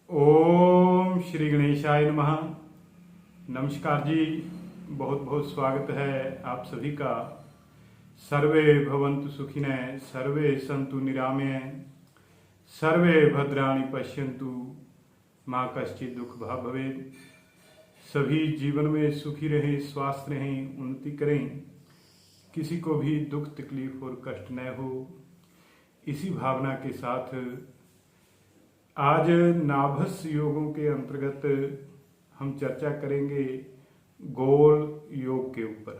ओम श्री गणेशाय नमः। नमस्कार जी, बहुत बहुत स्वागत है आप सभी का। सर्वे भवन्तु सुखिनः, सर्वे सन्तु निरामय, सर्वे भद्राणि पश्यन्तु, माँ कश्चित् दुख भाग् भवेत्। सभी जीवन में सुखी रहें, स्वस्थ रहें, उन्नति करें, किसी को भी दुख तकलीफ और कष्ट न हो। इसी भावना के साथ आज नाभस योगों के अंतर्गत हम चर्चा करेंगे गोल योग के ऊपर।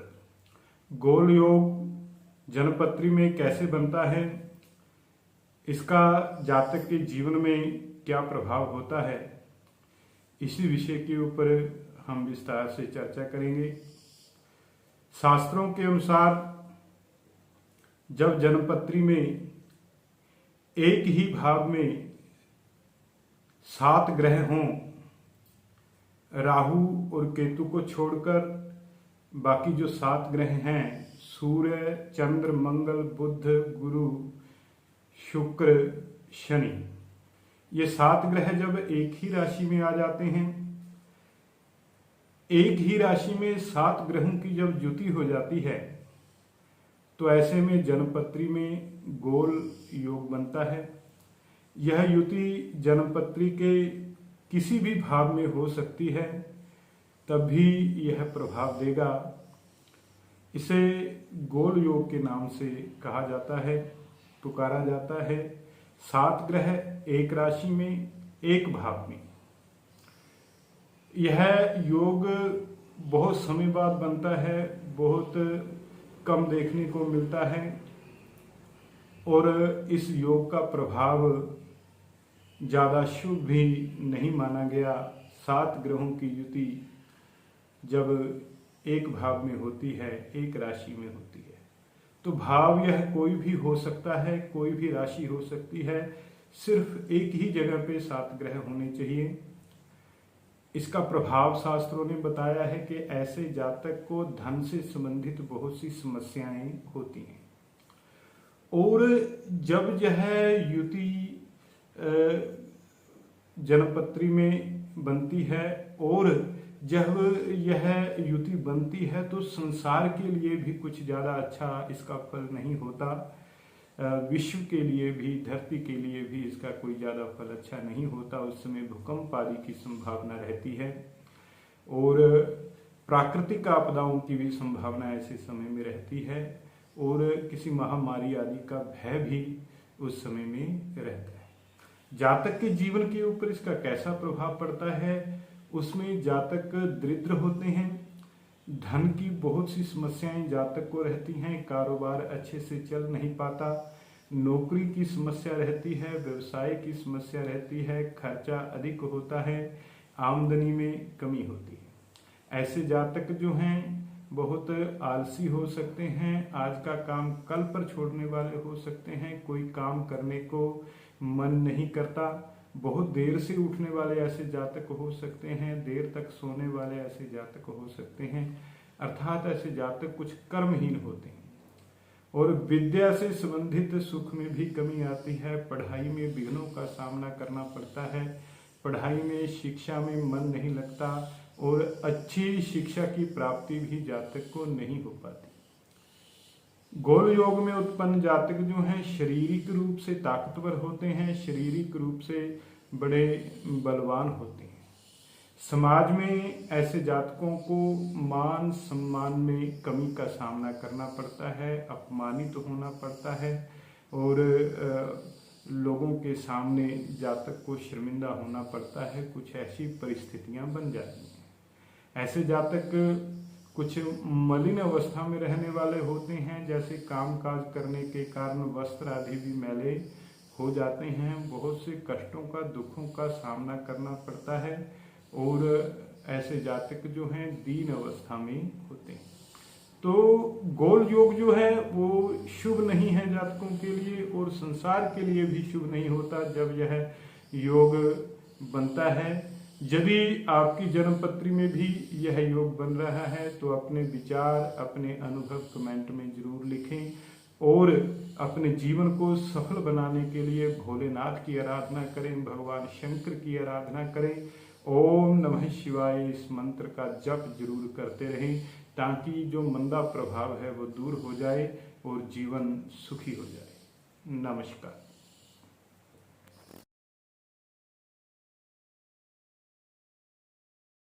गोल योग जन्मपत्री में कैसे बनता है, इसका जातक के जीवन में क्या प्रभाव होता है, इसी विषय के ऊपर हम विस्तार से चर्चा करेंगे। शास्त्रों के अनुसार जब जन्मपत्री में एक ही भाव में 7 ग्रह हों, राहु और केतु को छोड़कर बाकी जो 7 ग्रह हैं, सूर्य, चंद्र, मंगल, बुध, गुरु, शुक्र, शनि, ये 7 ग्रह जब एक ही राशि में आ जाते हैं, एक ही राशि में 7 ग्रहों की जब युति हो जाती है, तो ऐसे में जन्मपत्री में गोल योग बनता है। यह युति जन्मपत्री के किसी भी भाव में हो सकती है, तब भी यह प्रभाव देगा। इसे गोल योग के नाम से कहा जाता है, पुकारा जाता है। 7 ग्रह एक राशि में, एक भाव में। यह योग बहुत समय बाद बनता है, बहुत कम देखने को मिलता है, और इस योग का प्रभाव ज़्यादा शुभ भी नहीं माना गया। 7 ग्रहों की युति जब एक भाव में होती है, एक राशि में होती है, तो भाव यह कोई भी हो सकता है, कोई भी राशि हो सकती है, सिर्फ एक ही जगह पे 7 ग्रह होने चाहिए। इसका प्रभाव शास्त्रों ने बताया है कि ऐसे जातक को धन से संबंधित बहुत सी समस्याएं होती हैं, और जब यह युति जन्मपत्री में बनती है और जब यह युति बनती है, तो संसार के लिए भी कुछ ज़्यादा अच्छा इसका फल नहीं होता। विश्व के लिए भी, धरती के लिए भी इसका कोई ज़्यादा फल अच्छा नहीं होता। उस समय भूकंप आदि की संभावना रहती है, और प्राकृतिक आपदाओं की भी संभावना ऐसे समय में रहती है, और किसी महामारी आदि का भय भी उस समय में रहता है। जातक के जीवन के ऊपर इसका कैसा प्रभाव पड़ता है, उसमें जातक दरिद्र होते हैं, धन की बहुत सी समस्याएं जातक को रहती हैं, कारोबार अच्छे से चल नहीं पाता, नौकरी की समस्या रहती है, व्यवसाय की समस्या रहती है, खर्चा अधिक होता है, आमदनी में कमी होती है। ऐसे जातक जो हैं बहुत आलसी हो सकते हैं, आज का काम कल पर छोड़ने वाले हो सकते हैं, कोई काम करने को मन नहीं करता, बहुत देर से उठने वाले ऐसे जातक हो सकते हैं, देर तक सोने वाले ऐसे जातक हो सकते हैं। अर्थात ऐसे जातक कुछ कर्महीन होते हैं, और विद्या से संबंधित सुख में भी कमी आती है, पढ़ाई में विघ्नों का सामना करना पड़ता है, पढ़ाई में, शिक्षा में मन नहीं लगता, और अच्छी शिक्षा की प्राप्ति भी जातक को नहीं हो पाती। गोल योग में उत्पन्न जातक जो हैं शारीरिक रूप से ताकतवर होते हैं, शारीरिक रूप से बड़े बलवान होते हैं। समाज में ऐसे जातकों को मान सम्मान में कमी का सामना करना पड़ता है, अपमानित होना पड़ता है, और लोगों के सामने जातक को शर्मिंदा होना पड़ता है। कुछ ऐसी परिस्थितियां बन जाती हैं। ऐसे जातक कुछ मलिन अवस्था में रहने वाले होते हैं, जैसे कामकाज करने के कारण वस्त्र आदि भी मैले हो जाते हैं, बहुत से कष्टों का, दुखों का सामना करना पड़ता है, और ऐसे जातक जो हैं दीन अवस्था में होते हैं। तो गोल योग जो है वो शुभ नहीं है जातकों के लिए, और संसार के लिए भी शुभ नहीं होता जब यह योग बनता है। यदि आपकी जन्मपत्री में भी यह योग बन रहा है, तो अपने विचार, अपने अनुभव कमेंट में जरूर लिखें, और अपने जीवन को सफल बनाने के लिए भोलेनाथ की आराधना करें, भगवान शंकर की आराधना करें। ओम नमः शिवाय इस मंत्र का जप जरूर करते रहें, ताकि जो मंदा प्रभाव है वो दूर हो जाए और जीवन सुखी हो जाए। नमस्कार।